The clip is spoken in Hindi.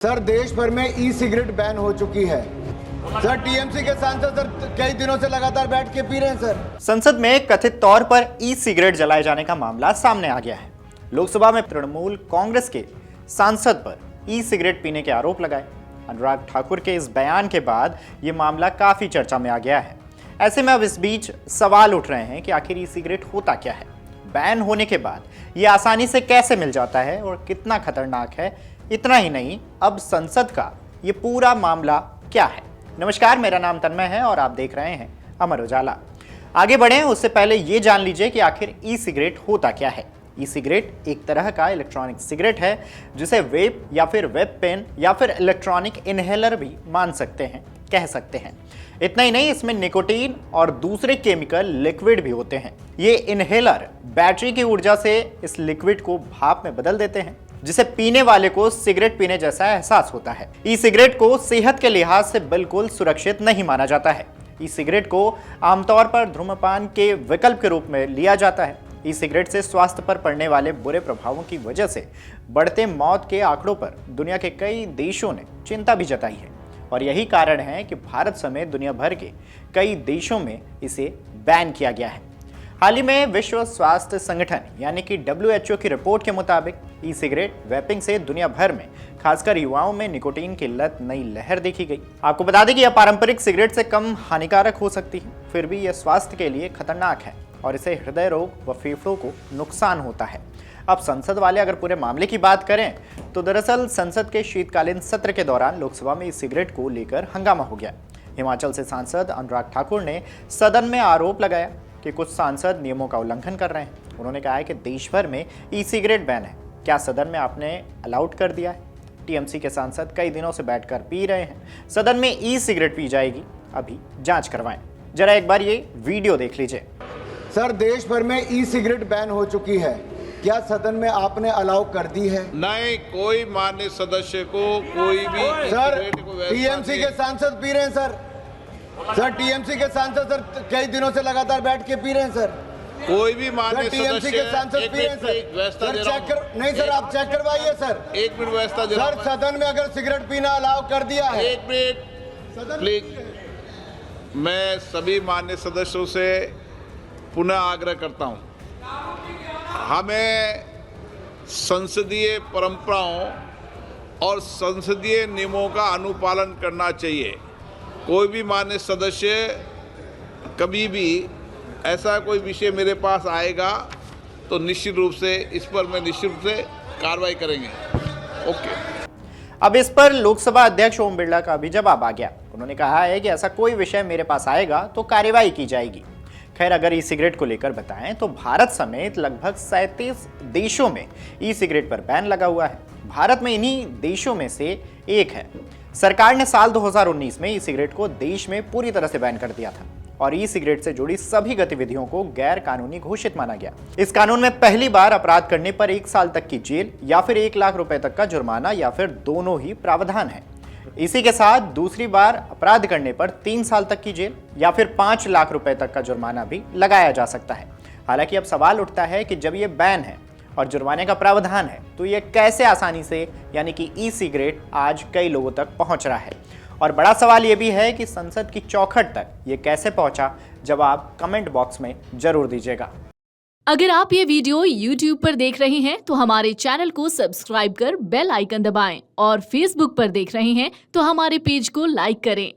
सर देश भर में ई सिगरेट बैन हो चुकी है। सर टीएमसी के सांसद सर कई दिनों से लगातार बैठ के पी रहे हैं सर। संसद में कथित तौर पर ई सिगरेट जलाए जाने का मामला सामने आ गया है। लोकसभा में तृणमूल कांग्रेस के सांसद पर ई सिगरेट पीने के आरोप लगाए। अनुराग ठाकुर के इस बयान के बाद ये मामला काफी चर्चा में आ गया है। ऐसे में अब इस बीच सवाल उठ रहे हैं कि आखिर ई सिगरेट होता क्या है, बैन होने के बाद ये आसानी से कैसे मिल जाता है और कितना खतरनाक है। इतना ही नहीं, अब संसद का ये पूरा मामला क्या है। नमस्कार, मेरा नाम तन्मय है और आप देख रहे हैं अमर उजाला। आगे बढ़ें उससे पहले ये जान लीजिए कि आखिर ई सिगरेट होता क्या है। ई सिगरेट एक तरह का इलेक्ट्रॉनिक सिगरेट है जिसे वेप या फिर वेब पेन या फिर इलेक्ट्रॉनिक इनहेलर भी मान सकते हैं, कह सकते हैं। इतना ही नहीं, इसमें निकोटीन और दूसरे केमिकल लिक्विड भी होते हैं। ये इनहेलर बैटरी की ऊर्जा से इस लिक्विड को भाप में बदल देते हैं, जिसे पीने वाले को सिगरेट पीने जैसा एहसास होता है। ई सिगरेट को सेहत के लिहाज से बिल्कुल सुरक्षित नहीं माना जाता है। ई सिगरेट को आमतौर पर धूम्रपान के विकल्प के रूप में लिया जाता है। ई सिगरेट से स्वास्थ्य पर पड़ने वाले बुरे प्रभावों की वजह से बढ़ते मौत के आंकड़ों पर दुनिया के कई देशों ने चिंता भी जताई है और यही कारण है कि भारत समेत दुनिया भर के कई देशों में इसे बैन किया गया है। हाल ही में विश्व स्वास्थ्य संगठन यानी कि WHO की रिपोर्ट के मुताबिक ई सिगरेट वेपिंग से दुनिया भर में खासकर युवाओं में निकोटीन की लत नई लहर देखी गई। आपको बता दें कि यह पारंपरिक सिगरेट से कम हानिकारक हो सकती है, फिर भी यह स्वास्थ्य के लिए खतरनाक है और इससे हृदय रोग व फेफड़ों को नुकसान होता है। अब संसद वाले अगर पूरे मामले की बात करें तो दरअसल संसद के शीतकालीन सत्र के दौरान लोकसभा में ई सिगरेट को लेकर हंगामा हो गया। हिमाचल से सांसद अनुराग ठाकुर ने सदन में आरोप लगाया कि कुछ सांसद नियमों का उल्लंघन कर रहे हैं। उन्होंने कहा है कि देश भर में ई सिगरेट बैन है, क्या सदन में आपने अलाउड कर दिया है? टीएमसी के सांसद कई दिनों से बैठकर पी रहे हैं, सदन में ई सिगरेट पी जाएगी, अभी जांच करवाएं। जरा एक बार ये वीडियो देख लीजिए। सर देश भर में ई सिगरेट बैन हो चुकी है, क्या सदन में आपने अलाउ कर दी है? नहीं, कोई मान्य सदस्य को कोई भी सर टीएमसी के सांसद पी रहे हैं सर। सर टीएमसी के सांसद सर कई दिनों से लगातार बैठ के पी रहे हैं सर। कोई भी मान्य टीएमसी के सांसद पी रहे हैं सर। चेक कर नहीं सर, आप चेक करवाइए सर। एक मिनट व्यवस्था दे सर सदन में अगर सिगरेट पीना अलाउ कर दिया है। एक मिनट प्लीज। मैं सभी मान्य सदस्यों से पुनः आग्रह करता हूं, हमें संसदीय परंपराओं और संसदीय नियमों का अनुपालन करना चाहिए। कोई भी मान्य सदस्य कभी भी ऐसा कोई विषय मेरे पास आएगा तो निश्चित रूप से इस पर मैं निश्चित रूप से कार्रवाई करेंगे। ओके। अब इस पर लोकसभा अध्यक्ष ओम बिरला का भी जवाब आ गया। उन्होंने कहा है कि ऐसा कोई विषय मेरे पास आएगा तो कार्रवाई की जाएगी। खैर, अगर ई सिगरेट को लेकर बताएं तो भारत समेत लगभग 37 देशों में ई सिगरेट पर बैन लगा हुआ है। भारत में इन्हीं देशों में से एक है। सरकार ने साल 2019 में ई सिगरेट को देश में पूरी तरह से बैन कर दिया था और ई सिगरेट से जुड़ी सभी गतिविधियों को गैर कानूनी घोषित माना गया। इस कानून में पहली बार अपराध करने पर 1 साल तक की जेल या फिर 1 लाख रुपए तक का जुर्माना या फिर दोनों ही प्रावधान है। इसी के साथ दूसरी बार अपराध करने पर 3 साल तक की जेल या फिर 5 लाख रुपए तक का जुर्माना भी लगाया जा सकता है। हालांकि अब सवाल उठता है कि जब ये बैन है और जुर्माने का प्रावधान है तो ये कैसे आसानी से यानी कि ई सिगरेट आज कई लोगों तक पहुंच रहा है। और बड़ा सवाल ये भी है कि संसद की चौखट तक ये कैसे पहुंचा। जवाब कमेंट बॉक्स में जरूर दीजिएगा। अगर आप ये वीडियो YouTube पर देख रहे हैं तो हमारे चैनल को सब्सक्राइब कर बेल आइकन दबाएं और Facebook पर देख रहे हैं तो हमारे पेज को लाइक करें।